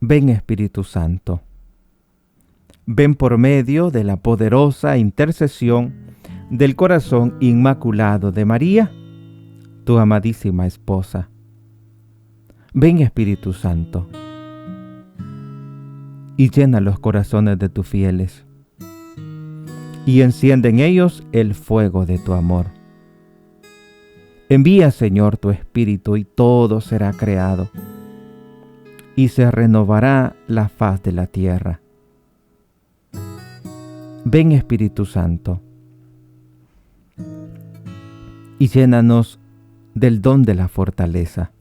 Ven Espíritu Santo. Ven por medio de la poderosa intercesión del corazón inmaculado de María, tu amadísima esposa. Ven Espíritu Santo y llena los corazones de tus fieles y enciende en ellos el fuego de tu amor. Envía, Señor, tu Espíritu y todo será creado y se renovará la faz de la tierra. Ven Espíritu Santo y llénanos del don de la fortaleza.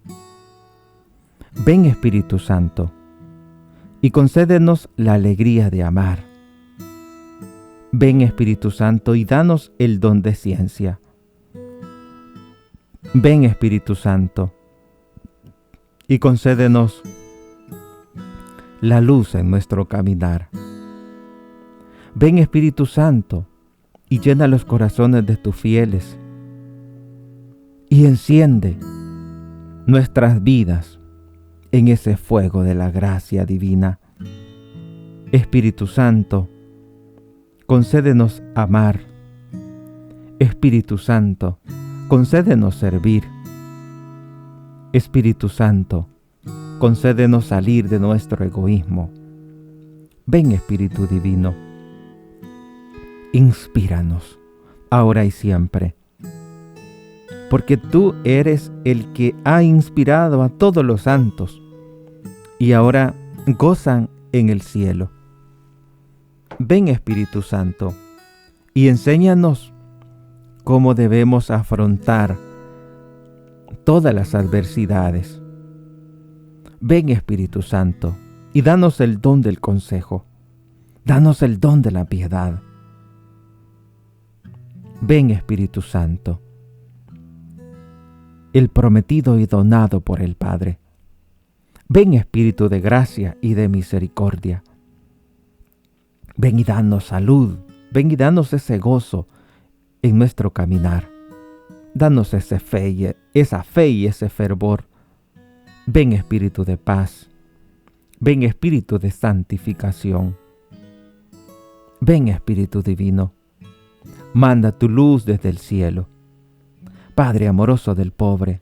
Ven Espíritu Santo y concédenos la alegría de amar. Ven Espíritu Santo y danos el don de ciencia. Ven Espíritu Santo y concédenos la luz en nuestro caminar. Ven Espíritu Santo y llena los corazones de tus fieles y enciende nuestras vidas en ese fuego de la gracia divina. Espíritu Santo, concédenos amar. Espíritu Santo, concédenos servir. Espíritu Santo, concédenos salir de nuestro egoísmo. Ven Espíritu Divino, inspíranos, ahora y siempre, porque tú eres el que ha inspirado a todos los santos y ahora gozan en el cielo. Ven Espíritu Santo y enséñanos cómo debemos afrontar todas las adversidades. Ven Espíritu Santo y danos el don del consejo, danos el don de la piedad. Ven Espíritu Santo, el prometido y donado por el Padre. Ven Espíritu de gracia y de misericordia. Ven y danos salud, ven y danos ese gozo en nuestro caminar. Danos esa fe y ese fervor. Ven Espíritu de paz, ven Espíritu de santificación. Ven Espíritu Divino, manda tu luz desde el cielo. Padre amoroso del pobre,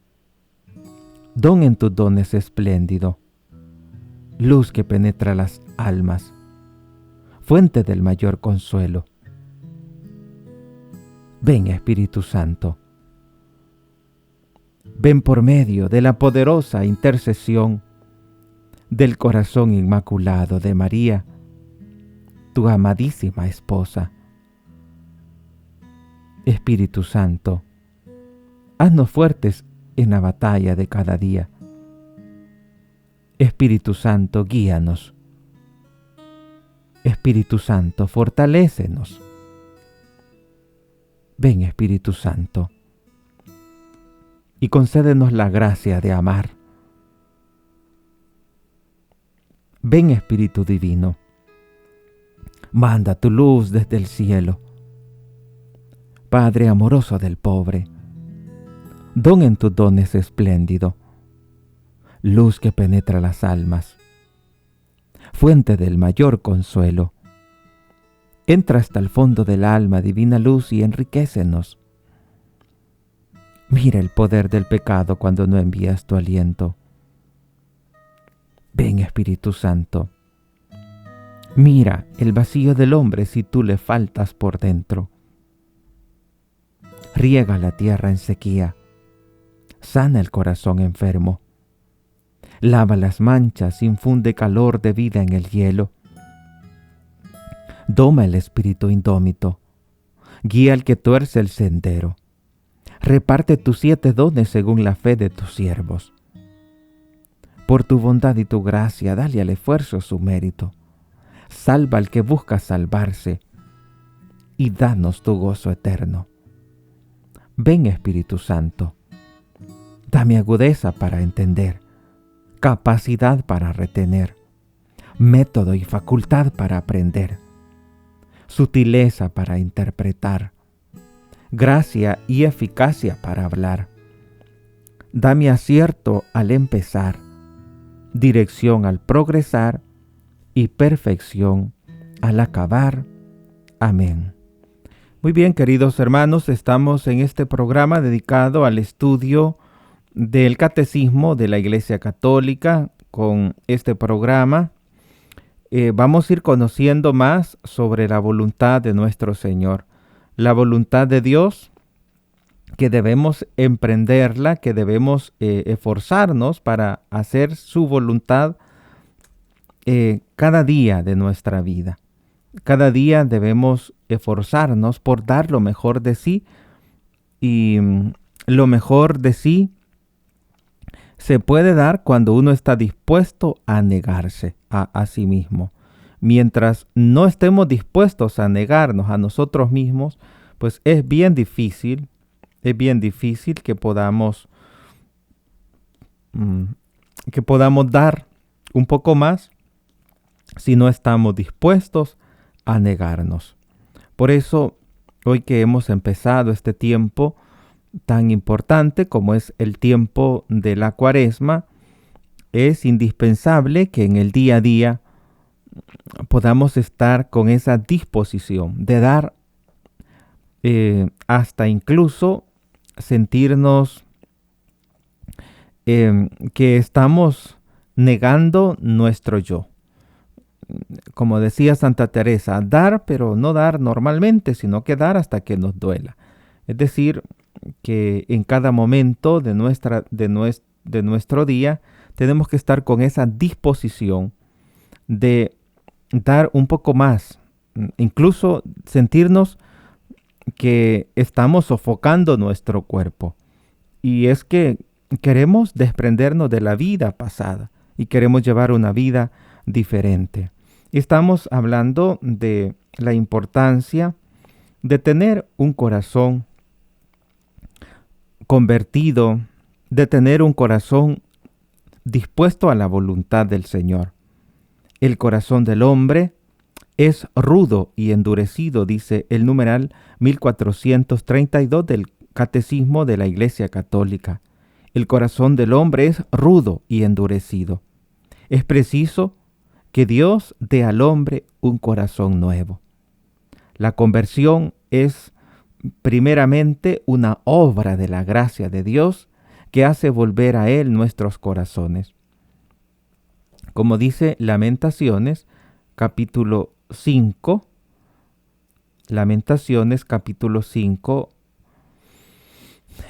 don en tus dones espléndido, luz que penetra las almas, fuente del mayor consuelo. Ven Espíritu Santo, ven por medio de la poderosa intercesión del corazón inmaculado de María, tu amadísima esposa. Espíritu Santo, haznos fuertes en la batalla de cada día. Espíritu Santo, guíanos. Espíritu Santo, fortalécenos. Ven Espíritu Santo y concédenos la gracia de amar. Ven Espíritu Divino, manda tu luz desde el cielo. Padre amoroso del pobre, don en tus dones espléndido, luz que penetra las almas, fuente del mayor consuelo. Entra hasta el fondo del alma, divina luz, y enriquécenos. Mira el poder del pecado cuando no envías tu aliento. Ven Espíritu Santo, mira el vacío del hombre si tú le faltas por dentro. Riega la tierra en sequía, sana el corazón enfermo, lava las manchas, infunde calor de vida en el hielo. Doma el espíritu indómito, guía al que tuerce el sendero. Reparte tus 7 dones según la fe de tus siervos. Por tu bondad y tu gracia, dale al esfuerzo su mérito. Salva al que busca salvarse y danos tu gozo eterno. Ven Espíritu Santo, dame agudeza para entender, capacidad para retener, método y facultad para aprender, sutileza para interpretar, gracia y eficacia para hablar. Dame acierto al empezar dirección al progresar y perfección al acabar. Amén. Muy bien, queridos hermanos, estamos en este programa dedicado al estudio del Catecismo de la Iglesia Católica. Con este programa vamos a ir conociendo más sobre la voluntad de nuestro Señor, la voluntad de Dios, que debemos emprenderla, que debemos esforzarnos para hacer su voluntad cada día de nuestra vida. Cada día debemos esforzarnos por dar lo mejor de sí, y lo mejor de sí se puede dar cuando uno está dispuesto a negarse a sí mismo. Mientras no estemos dispuestos a negarnos a nosotros mismos, pues es bien difícil que podamos dar un poco más si no estamos dispuestos a negarnos. Por eso, hoy que hemos empezado este tiempo tan importante como es el tiempo de la Cuaresma, es indispensable que en el día a día podamos estar con esa disposición de dar, hasta incluso sentirnos que estamos negando nuestro yo. Como decía Santa Teresa, dar, pero no dar normalmente, sino que dar hasta que nos duela. Es decir, que en cada momento de nuestro día tenemos que estar con esa disposición de dar un poco más, incluso sentirnos que estamos sofocando nuestro cuerpo. Y es que queremos desprendernos de la vida pasada y queremos llevar una vida diferente. Estamos hablando de la importancia de tener un corazón convertido, de tener un corazón dispuesto a la voluntad del Señor. El corazón del hombre es rudo y endurecido, dice el numeral 1432 del Catecismo de la Iglesia Católica. El corazón del hombre es rudo y endurecido. Es preciso que Dios dé al hombre un corazón nuevo. La conversión es primeramente una obra de la gracia de Dios que hace volver a Él nuestros corazones. Como dice Lamentaciones, capítulo 5, Lamentaciones, capítulo 5,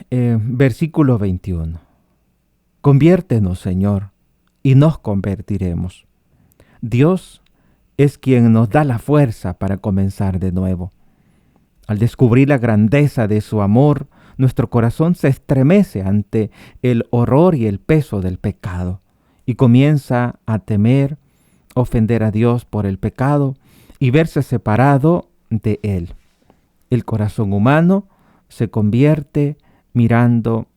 versículo 21. Conviértenos, Señor, y nos convertiremos. Dios es quien nos da la fuerza para comenzar de nuevo. Al descubrir la grandeza de su amor, nuestro corazón se estremece ante el horror y el peso del pecado y comienza a temer, ofender a Dios por el pecado y verse separado de Él. El corazón humano se convierte mirando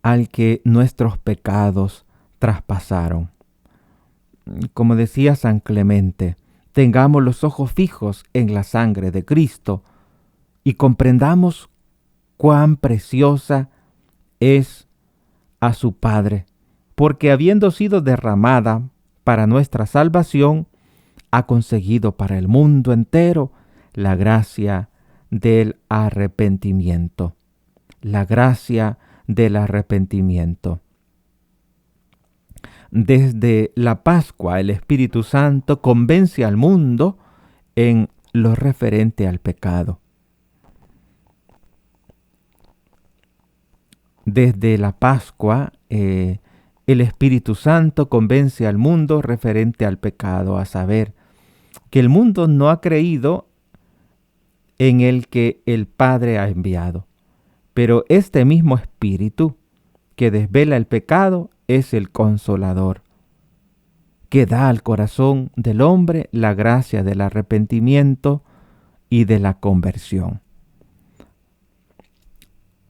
al que nuestros pecados traspasaron. Como decía San Clemente, tengamos los ojos fijos en la sangre de Cristo y comprendamos cuán preciosa es a su Padre, porque habiendo sido derramada para nuestra salvación, ha conseguido para el mundo entero la gracia del arrepentimiento. La gracia del arrepentimiento. Desde la Pascua, el Espíritu Santo convence al mundo en lo referente al pecado. Desde la Pascua, el Espíritu Santo convence al mundo referente al pecado, a saber, que el mundo no ha creído en el que el Padre ha enviado. Pero este mismo Espíritu que desvela el pecado es el Consolador, que da al corazón del hombre la gracia del arrepentimiento y de la conversión.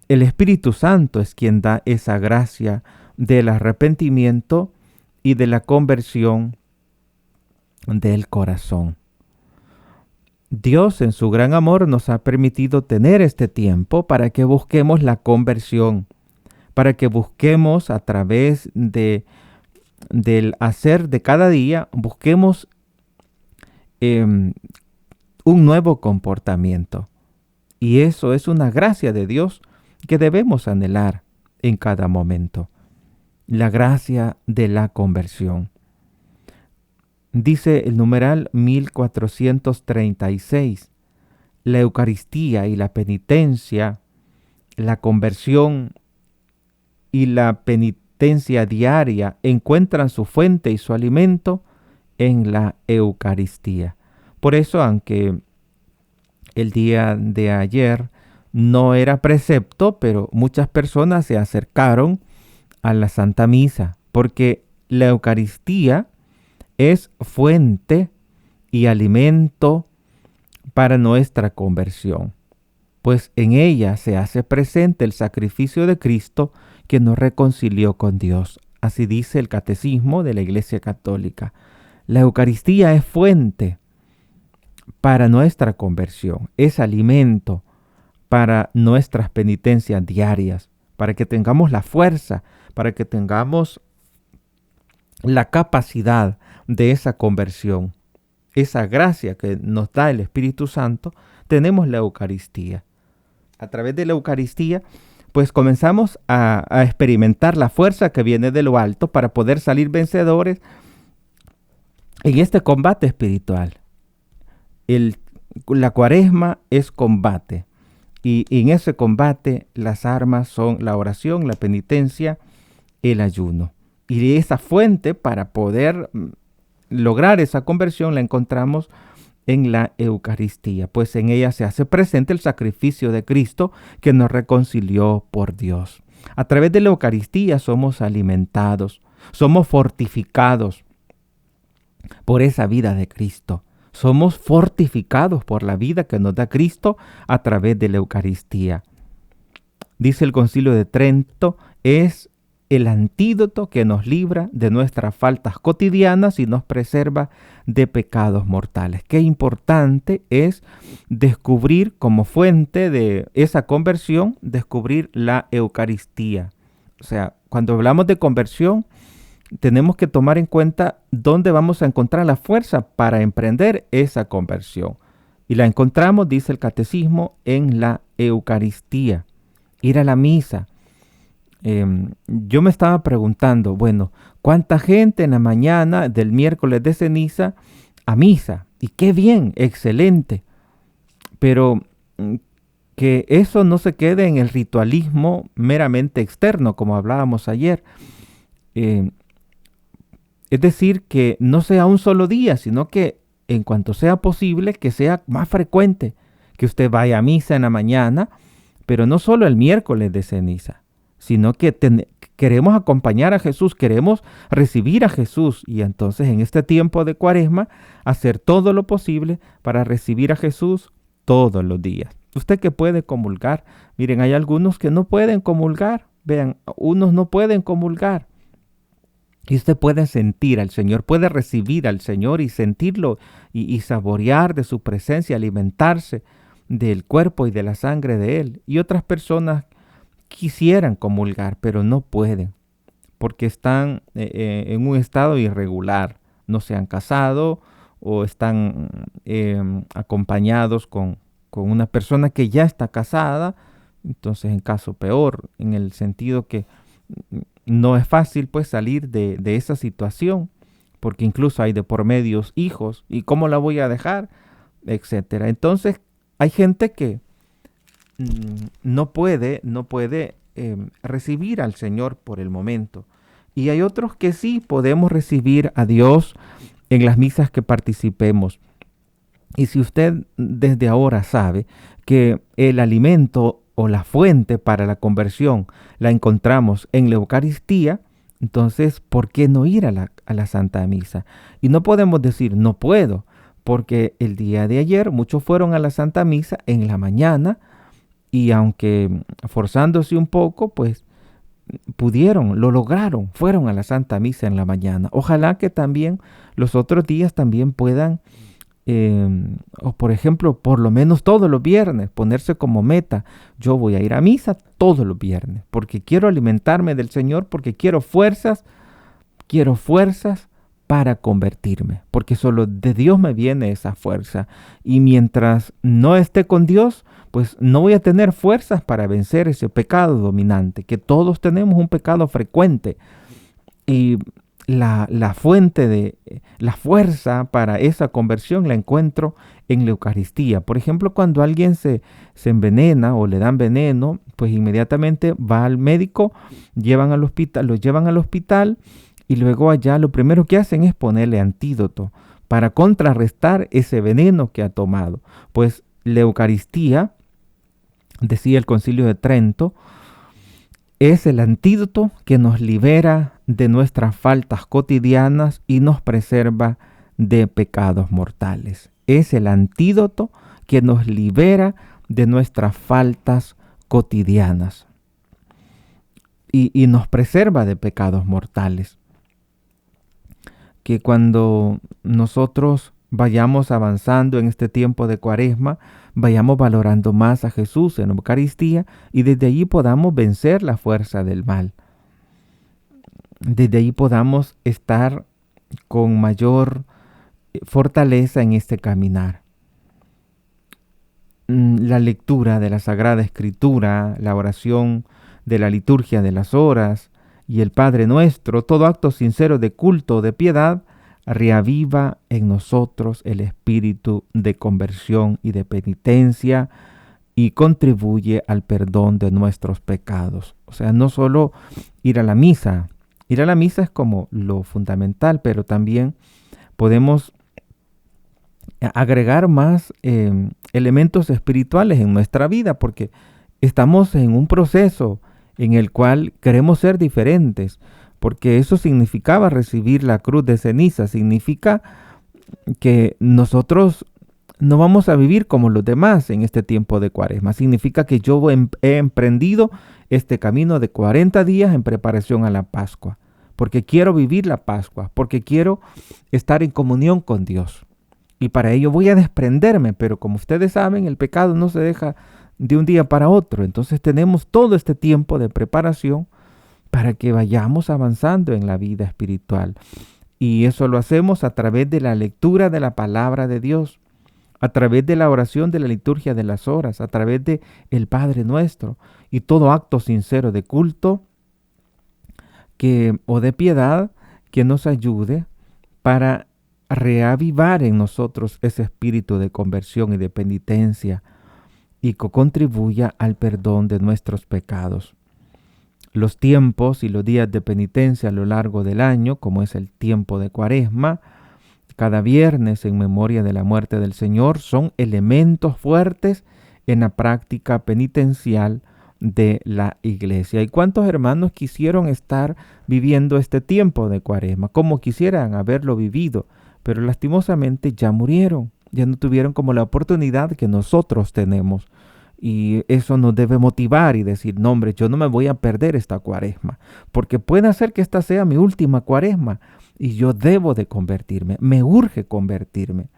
El Espíritu Santo es quien da esa gracia del arrepentimiento y de la conversión del corazón. Dios en su gran amor nos ha permitido tener este tiempo para que busquemos la conversión, para que busquemos a través de del hacer de cada día, busquemos un nuevo comportamiento. Y eso es una gracia de Dios que debemos anhelar en cada momento. La gracia de la conversión. Dice el numeral 1436, la Eucaristía y la penitencia, la conversión y la penitencia diaria encuentran su fuente y su alimento en la Eucaristía. Por eso, aunque el día de ayer no era precepto, pero muchas personas se acercaron a la Santa Misa, porque la Eucaristía es fuente y alimento para nuestra conversión, pues en ella se hace presente el sacrificio de Cristo que nos reconcilió con Dios. Así dice el Catecismo de la Iglesia Católica. La Eucaristía es fuente para nuestra conversión, es alimento para nuestras penitencias diarias, para que tengamos la fuerza, para que tengamos la capacidad de esa conversión, esa gracia que nos da el Espíritu Santo. Tenemos la Eucaristía. A través de la Eucaristía, pues comenzamos a experimentar la fuerza que viene de lo alto para poder salir vencedores en este combate espiritual. La Cuaresma es combate, y en ese combate las armas son la oración, la penitencia, el ayuno. Y esa fuente para poder lograr esa conversión la encontramos en la Eucaristía, pues en ella se hace presente el sacrificio de Cristo que nos reconcilió por Dios. A través de la Eucaristía somos alimentados, somos fortificados por esa vida de Cristo. Somos fortificados por la vida que nos da Cristo a través de la Eucaristía. Dice el Concilio de Trento, es el antídoto que nos libra de nuestras faltas cotidianas y nos preserva de pecados mortales. Qué importante es descubrir como fuente de esa conversión, descubrir la Eucaristía. O sea, cuando hablamos de conversión, tenemos que tomar en cuenta dónde vamos a encontrar la fuerza para emprender esa conversión. Y la encontramos, dice el Catecismo, en la Eucaristía. Ir a la misa. Yo me estaba preguntando, bueno, ¿cuánta gente en la mañana del miércoles de ceniza a misa? Y qué bien, excelente. Pero que eso no se quede en el ritualismo meramente externo, como hablábamos ayer. Es decir, que no sea un solo día, sino que en cuanto sea posible, que sea más frecuente, que usted vaya a misa en la mañana, pero no solo el miércoles de ceniza, sino que queremos acompañar a Jesús, queremos recibir a Jesús, y entonces en este tiempo de Cuaresma hacer todo lo posible para recibir a Jesús todos los días. Usted que puede comulgar, miren, hay algunos que no pueden comulgar, vean, unos no pueden comulgar. Y usted puede sentir al Señor, puede recibir al Señor y sentirlo y saborear de su presencia, alimentarse del cuerpo y de la sangre de Él. Y otras personas quisieran comulgar, pero no pueden, porque están en un estado irregular. No se han casado o están acompañados con una persona que ya está casada. Entonces, en caso peor, en el sentido que no es fácil pues salir de esa situación, porque incluso hay de por medios hijos, y cómo la voy a dejar, etcétera. Entonces hay gente que no puede recibir al Señor por el momento, y hay otros que sí podemos recibir a Dios en las misas que participemos. Y si usted desde ahora sabe que el alimento o la fuente para la conversión la encontramos en la Eucaristía, entonces, ¿por qué no ir a la Santa Misa? Y no podemos decir, no puedo, porque el día de ayer muchos fueron a la Santa Misa en la mañana, y aunque forzándose un poco, pues pudieron, lo lograron, fueron a la Santa Misa en la mañana. Ojalá que también los otros días también puedan, o por ejemplo, por lo menos todos los viernes, ponerse como meta, yo voy a ir a misa todos los viernes, porque quiero alimentarme del Señor, porque quiero fuerzas quiero fuerzas para convertirme, porque solo de Dios me viene esa fuerza. Y mientras no esté con Dios, pues no voy a tener fuerzas para vencer ese pecado dominante, que todos tenemos un pecado frecuente. Y la fuente de la fuerza para esa conversión la encuentro en la Eucaristía. Por ejemplo, cuando alguien se envenena o le dan veneno, pues inmediatamente va al médico, lo llevan al hospital y luego allá lo primero que hacen es ponerle antídoto para contrarrestar ese veneno que ha tomado. Pues la Eucaristía, decía el Concilio de Trento, es el antídoto que nos libera de nuestras faltas cotidianas y nos preserva de pecados mortales. Es el antídoto que nos libera de nuestras faltas cotidianas y nos preserva de pecados mortales. Que cuando nosotros vayamos avanzando en este tiempo de Cuaresma, vayamos valorando más a Jesús en la Eucaristía y desde allí podamos vencer la fuerza del mal. Desde allí podamos estar con mayor fortaleza en este caminar. La lectura de la Sagrada Escritura, la oración de la liturgia de las horas y el Padre Nuestro, todo acto sincero de culto o de piedad, reaviva en nosotros el espíritu de conversión y de penitencia y contribuye al perdón de nuestros pecados. O sea, no solo ir a la misa es como lo fundamental, pero también podemos agregar más elementos espirituales en nuestra vida, porque estamos en un proceso en el cual queremos ser diferentes, porque eso significaba recibir la cruz de ceniza, significa que nosotros no vamos a vivir como los demás en este tiempo de Cuaresma, significa que yo he emprendido este camino de 40 días en preparación a la Pascua, porque quiero vivir la Pascua, porque quiero estar en comunión con Dios. Y para ello voy a desprenderme, pero como ustedes saben, el pecado no se deja de un día para otro. Entonces tenemos todo este tiempo de preparación para que vayamos avanzando en la vida espiritual. Y eso lo hacemos a través de la lectura de la palabra de Dios, a través de la oración de la liturgia de las horas, a través de el Padre Nuestro y todo acto sincero de culto o de piedad que nos ayude para reavivar en nosotros ese espíritu de conversión y de penitencia y que contribuya al perdón de nuestros pecados. Los tiempos y los días de penitencia a lo largo del año, como es el tiempo de Cuaresma, cada viernes en memoria de la muerte del Señor, son elementos fuertes en la práctica penitencial de la Iglesia. ¿Y cuántos hermanos quisieron estar viviendo este tiempo de Cuaresma? Como quisieran haberlo vivido, pero lastimosamente ya murieron, ya no tuvieron como la oportunidad que nosotros tenemos. Y eso nos debe motivar y decir, no hombre, yo no me voy a perder esta Cuaresma, porque puede ser que esta sea mi última Cuaresma y yo debo de convertirme, me urge convertirme.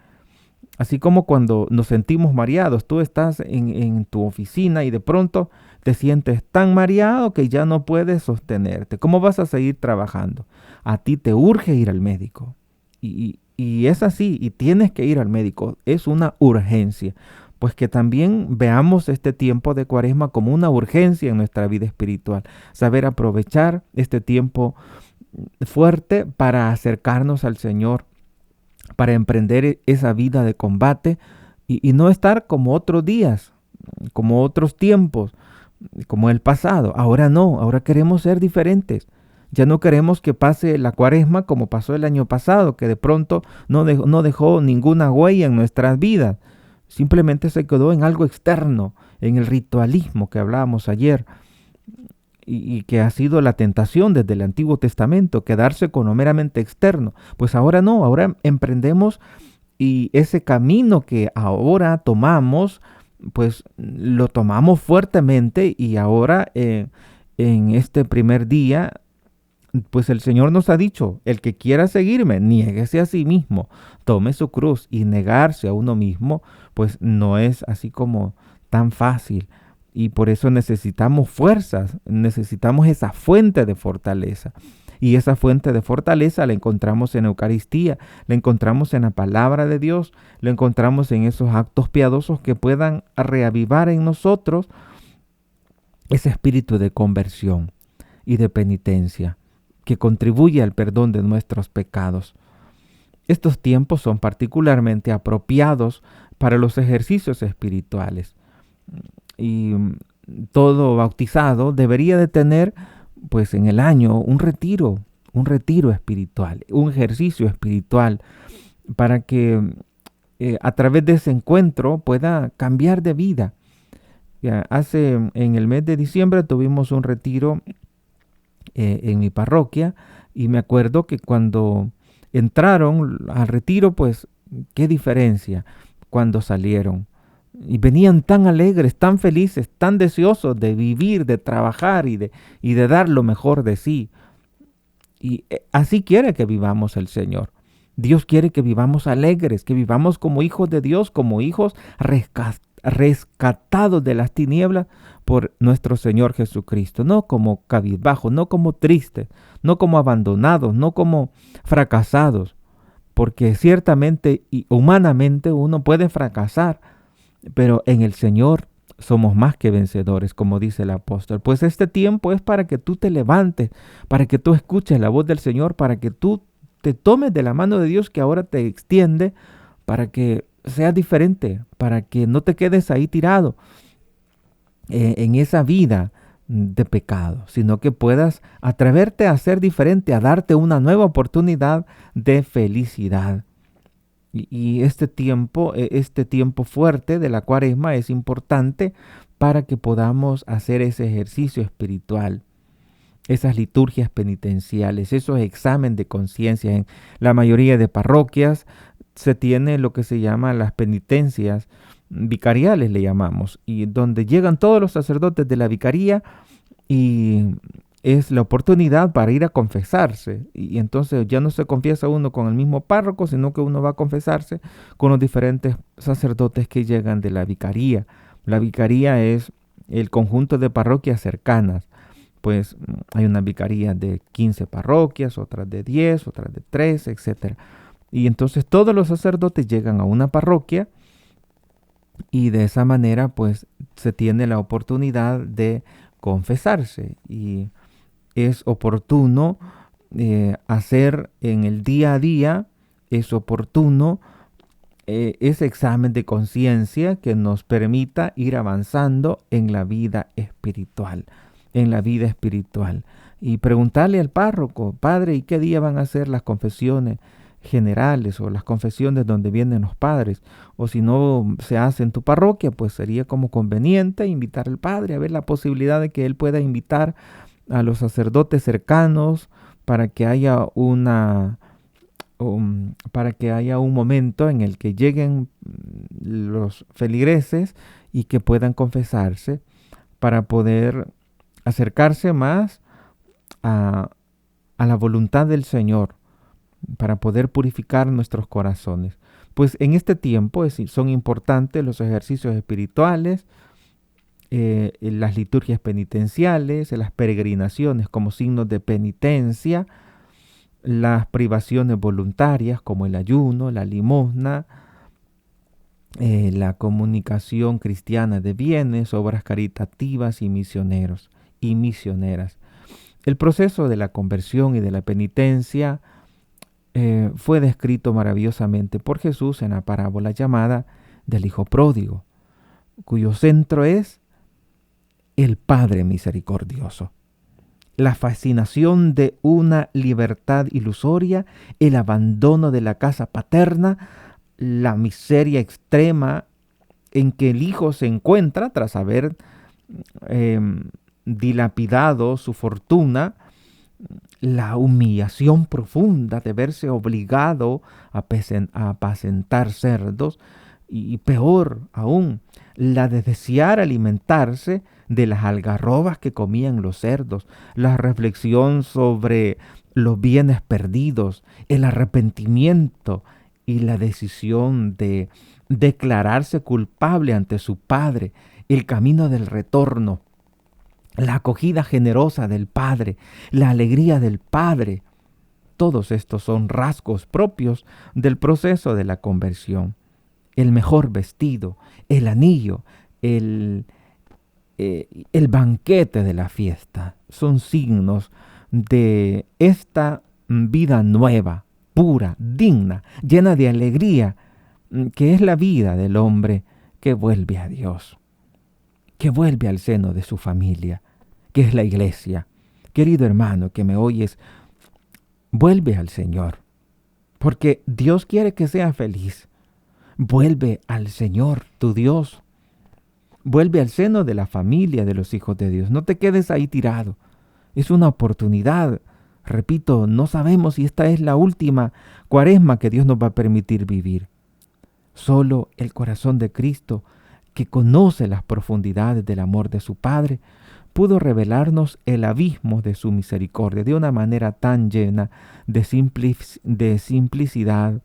Así como cuando nos sentimos mareados, tú estás en tu oficina y de pronto te sientes tan mareado que ya no puedes sostenerte. ¿Cómo vas a seguir trabajando? A ti te urge ir al médico. Y es así, y tienes que ir al médico, es una urgencia. Pues que también veamos este tiempo de Cuaresma como una urgencia en nuestra vida espiritual. Saber aprovechar este tiempo fuerte para acercarnos al Señor, para emprender esa vida de combate y no estar como otros días, como otros tiempos, como el pasado. Ahora no, ahora queremos ser diferentes. Ya no queremos que pase la Cuaresma como pasó el año pasado, que de pronto no dejó ninguna huella en nuestras vidas. Simplemente se quedó en algo externo, en el ritualismo que hablábamos ayer y que ha sido la tentación desde el Antiguo Testamento, quedarse con lo meramente externo. Pues ahora no, ahora emprendemos y ese camino que ahora tomamos, pues lo tomamos fuertemente y ahora en este primer día, pues el Señor nos ha dicho, el que quiera seguirme, niéguese a sí mismo, tome su cruz y negarse a uno mismo, pues no es así como tan fácil. Y por eso necesitamos fuerzas, necesitamos esa fuente de fortaleza. Y esa fuente de fortaleza la encontramos en la Eucaristía, la encontramos en la palabra de Dios, la encontramos en esos actos piadosos que puedan reavivar en nosotros ese espíritu de conversión y de penitencia que contribuye al perdón de nuestros pecados. Estos tiempos son particularmente apropiados para los ejercicios espirituales. Y todo bautizado debería de tener, pues en el año, un retiro espiritual, un ejercicio espiritual, para que a través de ese encuentro pueda cambiar de vida. Ya, en el mes de diciembre tuvimos un retiro en mi parroquia y me acuerdo que cuando entraron al retiro, pues qué diferencia cuando salieron. Y venían tan alegres, tan felices, tan deseosos de vivir, de trabajar y de dar lo mejor de sí. Y así quiere que vivamos el Señor. Dios quiere que vivamos alegres, que vivamos como hijos de Dios, como hijos rescatados de las tinieblas por nuestro Señor Jesucristo. No como cabizbajos, no como tristes, no como abandonados, no como fracasados. Porque ciertamente y humanamente uno puede fracasar, pero en el Señor somos más que vencedores, como dice el apóstol. Pues este tiempo es para que tú te levantes, para que tú escuches la voz del Señor, para que tú te tomes de la mano de Dios que ahora te extiende, para que seas diferente, para que no te quedes ahí tirado en esa vida de pecado, sino que puedas atreverte a ser diferente, a darte una nueva oportunidad de felicidad. Y este tiempo fuerte de la Cuaresma es importante para que podamos hacer ese ejercicio espiritual, esas liturgias penitenciales, esos exámenes de conciencia. En la mayoría de parroquias se tiene lo que se llama las penitencias vicariales, le llamamos, y donde llegan todos los sacerdotes de la vicaría y es la oportunidad para ir a confesarse. Y entonces ya no se confiesa uno con el mismo párroco, sino que uno va a confesarse con los diferentes sacerdotes que llegan de la vicaría. La vicaría es el conjunto de parroquias cercanas. Pues hay una vicaría de 15 parroquias, otras de 10, otras de 13, etc. Y entonces todos los sacerdotes llegan a una parroquia y de esa manera pues se tiene la oportunidad de confesarse. Y es oportuno hacer en el día a día, es oportuno ese examen de conciencia que nos permita ir avanzando en la vida espiritual, Y preguntarle al párroco: padre, ¿y qué día van a ser las confesiones generales o las confesiones donde vienen los padres? O si no se hace en tu parroquia, pues sería como conveniente invitar al padre, a ver la posibilidad de que él pueda invitar a los sacerdotes cercanos para que haya un momento en el que lleguen los feligreses y que puedan confesarse para poder acercarse más a la voluntad del Señor, para poder purificar nuestros corazones. Pues en este tiempo son importantes los ejercicios espirituales, las liturgias penitenciales, las peregrinaciones como signos de penitencia, las privaciones voluntarias como el ayuno, la limosna, la comunicación cristiana de bienes, obras caritativas y misioneras. El proceso de la conversión y de la penitencia fue descrito maravillosamente por Jesús en la parábola llamada del Hijo Pródigo, cuyo centro es el Padre misericordioso. La fascinación de una libertad ilusoria, el abandono de la casa paterna, la miseria extrema en que el Hijo se encuentra tras haber dilapidado su fortuna, la humillación profunda de verse obligado a apacentar cerdos y peor aún, la de desear alimentarse de las algarrobas que comían los cerdos, la reflexión sobre los bienes perdidos, el arrepentimiento y la decisión de declararse culpable ante su Padre, el camino del retorno, la acogida generosa del Padre, la alegría del Padre. Todos estos son rasgos propios del proceso de la conversión. El mejor vestido, el anillo, el banquete de la fiesta son signos de esta vida nueva, pura, digna, llena de alegría, que es la vida del hombre que vuelve a Dios, que vuelve al seno de su familia, que es la iglesia. Querido hermano que me oyes, vuelve al Señor, porque Dios quiere que seas feliz. Vuelve al Señor, tu Dios. Vuelve al seno de la familia de los hijos de Dios. No te quedes ahí tirado. Es una oportunidad. Repito, no sabemos si esta es la última cuaresma que Dios nos va a permitir vivir. Solo el corazón de Cristo, que conoce las profundidades del amor de su Padre, pudo revelarnos el abismo de su misericordia de una manera tan llena de simplicidad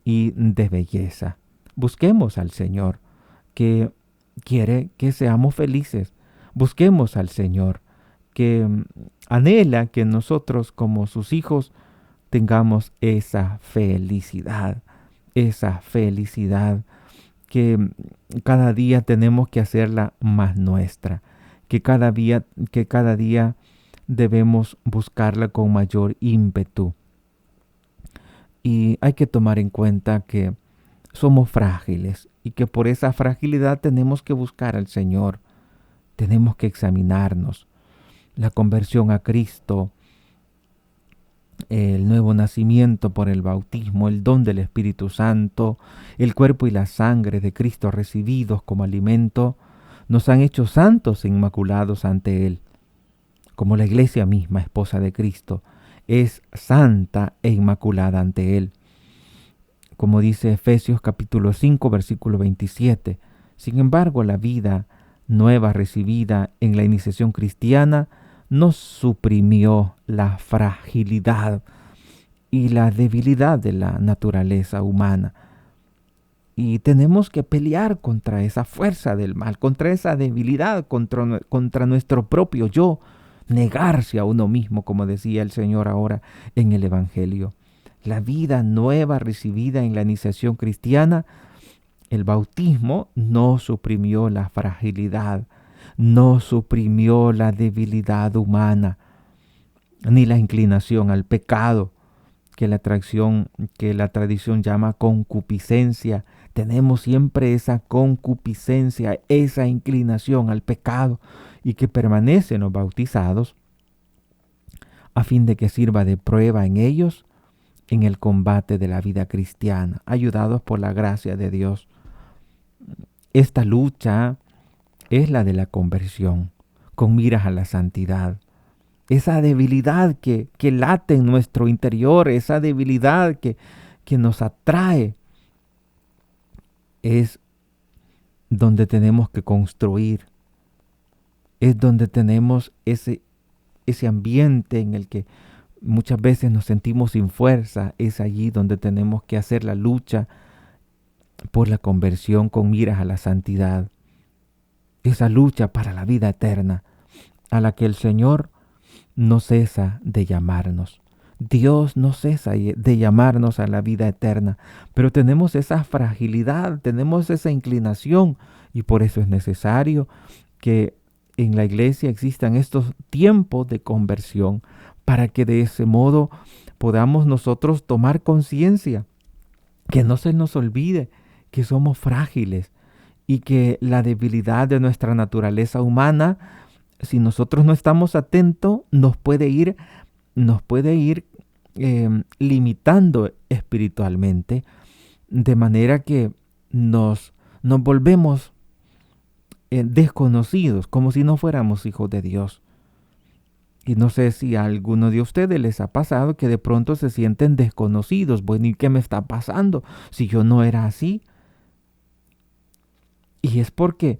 y de belleza. Busquemos al Señor, que quiere que seamos felices. Busquemos al Señor, que anhela que nosotros como sus hijos tengamos esa felicidad que cada día tenemos que hacerla más nuestra, que cada día debemos buscarla con mayor ímpetu. Y hay que tomar en cuenta que somos frágiles y que por esa fragilidad tenemos que buscar al Señor. Tenemos que examinarnos. La conversión a Cristo, el nuevo nacimiento por el bautismo, el don del Espíritu Santo, el cuerpo y la sangre de Cristo recibidos como alimento, nos han hecho santos e inmaculados ante Él. Como la iglesia misma, esposa de Cristo, es santa e inmaculada ante Él. Como dice Efesios capítulo 5, versículo 27. Sin embargo, la vida nueva recibida en la iniciación cristiana no suprimió la fragilidad y la debilidad de la naturaleza humana. Y tenemos que pelear contra esa fuerza del mal, contra esa debilidad, contra nuestro propio yo, negarse a uno mismo, como decía el Señor ahora en el Evangelio. La vida nueva recibida en la iniciación cristiana, el bautismo, no suprimió la fragilidad, no suprimió la debilidad humana, ni la inclinación al pecado, que la tradición llama concupiscencia. Tenemos siempre esa concupiscencia, esa inclinación al pecado, y que permanece en los bautizados, a fin de que sirva de prueba en ellos en el combate de la vida cristiana, ayudados por la gracia de Dios. Esta lucha es la de la conversión, con miras a la santidad. Esa debilidad que late en nuestro interior, esa debilidad que nos atrae, es donde tenemos que construir, es donde tenemos ese ambiente en el que muchas veces nos sentimos sin fuerza. Es allí donde tenemos que hacer la lucha por la conversión con miras a la santidad. Esa lucha para la vida eterna, a la que el Señor no cesa de llamarnos. Dios no cesa de llamarnos a la vida eterna, pero tenemos esa fragilidad, tenemos esa inclinación, y por eso es necesario que en la iglesia existan estos tiempos de conversión, para que de ese modo podamos nosotros tomar conciencia, que no se nos olvide que somos frágiles y que la debilidad de nuestra naturaleza humana, si nosotros no estamos atentos, nos puede ir limitando espiritualmente, de manera que nos volvemos desconocidos, como si no fuéramos hijos de Dios. Y no sé si a alguno de ustedes les ha pasado que de pronto se sienten desconocidos. Bueno, ¿y qué me está pasando si yo no era así? Y es porque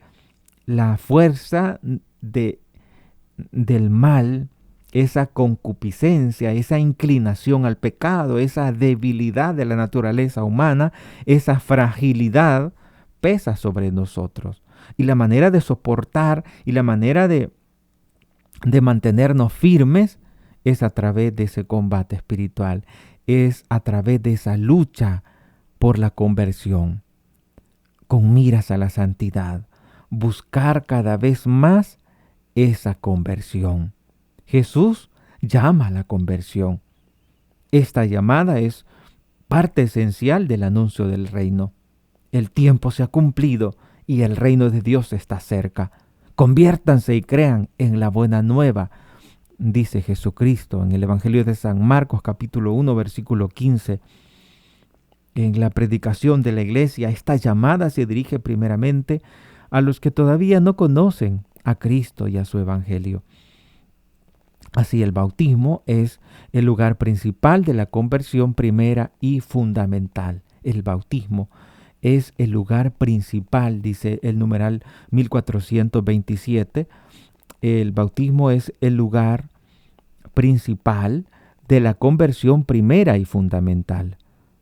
la fuerza del mal, esa concupiscencia, esa inclinación al pecado, esa debilidad de la naturaleza humana, esa fragilidad pesa sobre nosotros. Y la manera de soportar y la manera de de mantenernos firmes es a través de ese combate espiritual, es a través de esa lucha por la conversión, con miras a la santidad, buscar cada vez más esa conversión. Jesús llama a la conversión. Esta llamada es parte esencial del anuncio del reino. El tiempo se ha cumplido y el reino de Dios está cerca. Conviértanse y crean en la buena nueva, dice Jesucristo en el Evangelio de San Marcos capítulo 1 versículo 15. En la predicación de la iglesia, esta llamada se dirige primeramente a los que todavía no conocen a Cristo y a su Evangelio. Así, el bautismo es el lugar principal de la conversión primera y fundamental. El bautismo es el lugar principal, dice el numeral 1427. El bautismo es el lugar principal de la conversión primera y fundamental.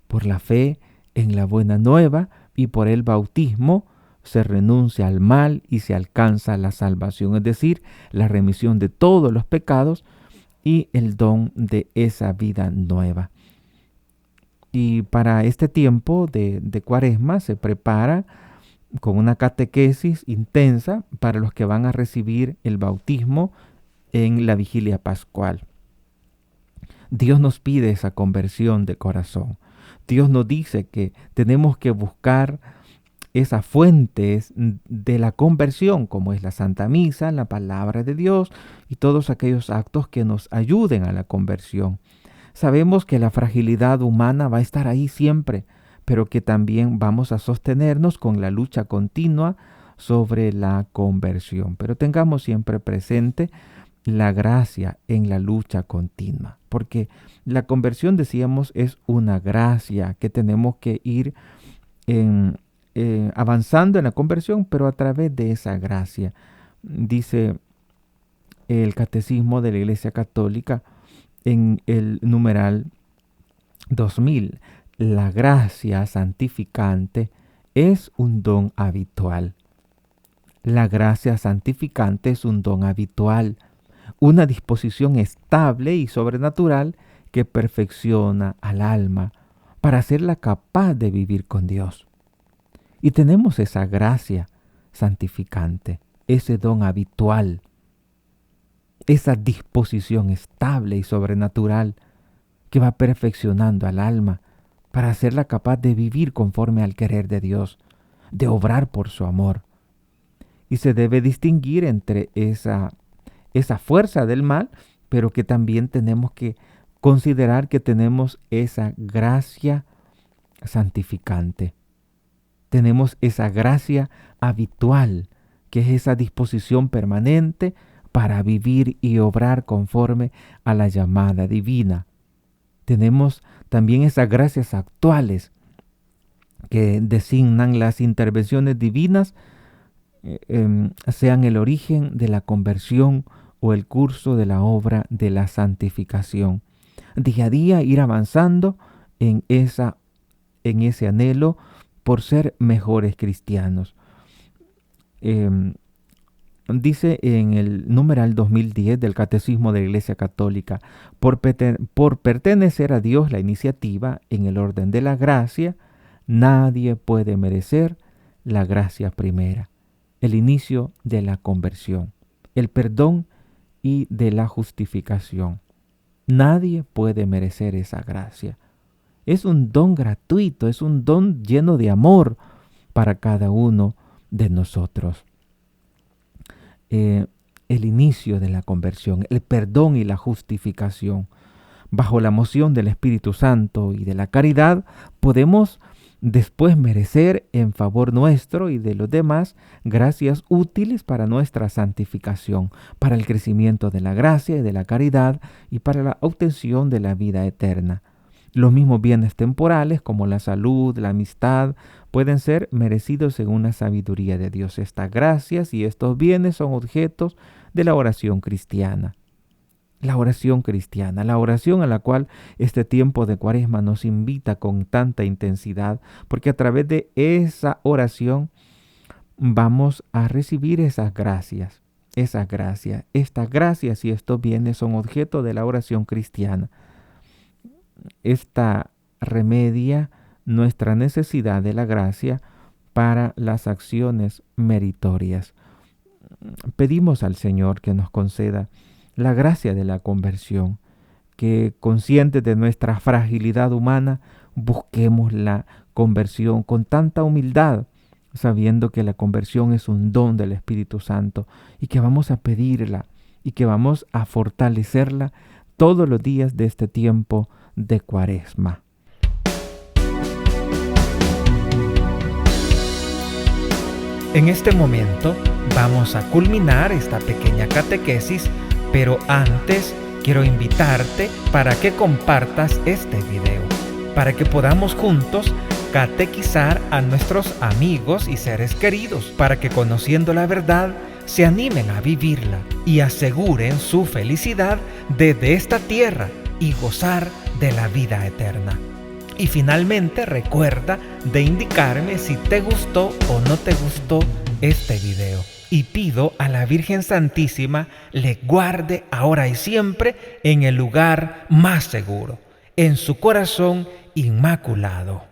Por la fe en la buena nueva y por el bautismo se renuncia al mal y se alcanza la salvación, es decir, la remisión de todos los pecados y el don de esa vida nueva. Y para este tiempo de Cuaresma se prepara con una catequesis intensa para los que van a recibir el bautismo en la vigilia pascual. Dios nos pide esa conversión de corazón. Dios nos dice que tenemos que buscar esas fuentes de la conversión, como es la Santa Misa, la palabra de Dios y todos aquellos actos que nos ayuden a la conversión. Sabemos que la fragilidad humana va a estar ahí siempre, pero que también vamos a sostenernos con la lucha continua sobre la conversión. Pero tengamos siempre presente la gracia en la lucha continua, porque la conversión, decíamos, es una gracia que tenemos que ir avanzando en la conversión, pero a través de esa gracia. Dice el Catecismo de la Iglesia Católica en el numeral 2000, la gracia santificante es un don habitual. La gracia santificante es un don habitual, una disposición estable y sobrenatural que perfecciona al alma para hacerla capaz de vivir con Dios. Y tenemos esa gracia santificante, ese don habitual, esa disposición estable y sobrenatural que va perfeccionando al alma para hacerla capaz de vivir conforme al querer de Dios, de obrar por su amor. Y se debe distinguir entre esa fuerza del mal, pero que también tenemos que considerar que tenemos esa gracia santificante. Tenemos esa gracia habitual, que es esa disposición permanente para vivir y obrar conforme a la llamada divina. Tenemos también esas gracias actuales que designan las intervenciones divinas, sean el origen de la conversión o el curso de la obra de la santificación. Día a día ir avanzando en ese anhelo por ser mejores cristianos. Dice en el numeral 2010 del Catecismo de la Iglesia Católica, por pertenecer a Dios la iniciativa en el orden de la gracia, nadie puede merecer la gracia primera, el inicio de la conversión, el perdón y de la justificación. Nadie puede merecer esa gracia. Es un don gratuito, es un don lleno de amor para cada uno de nosotros. El inicio de la conversión, el perdón y la justificación. Bajo la moción del Espíritu Santo y de la caridad, podemos después merecer en favor nuestro y de los demás gracias útiles para nuestra santificación, para el crecimiento de la gracia y de la caridad y para la obtención de la vida eterna. Los mismos bienes temporales como la salud, la amistad, pueden ser merecidos según la sabiduría de Dios. Estas gracias y estos bienes son objetos de la oración cristiana. La oración cristiana, la oración a la cual este tiempo de Cuaresma nos invita con tanta intensidad, porque a través de esa oración vamos a recibir esas gracias esa gracia. Estas gracias y estos bienes son objeto de la oración cristiana. Esta remedia nuestra necesidad de la gracia para las acciones meritorias. Pedimos al Señor que nos conceda la gracia de la conversión, que conscientes de nuestra fragilidad humana, busquemos la conversión con tanta humildad, sabiendo que la conversión es un don del Espíritu Santo y que vamos a pedirla y que vamos a fortalecerla todos los días de este tiempo de Cuaresma. En este momento vamos a culminar esta pequeña catequesis, pero antes quiero invitarte para que compartas este video, para que podamos juntos catequizar a nuestros amigos y seres queridos, para que conociendo la verdad se animen a vivirla y aseguren su felicidad desde esta tierra y gozar de la vida eterna. Y finalmente recuerda de indicarme si te gustó o no te gustó este video. Y pido a la Virgen Santísima le guarde ahora y siempre en el lugar más seguro, en su corazón inmaculado.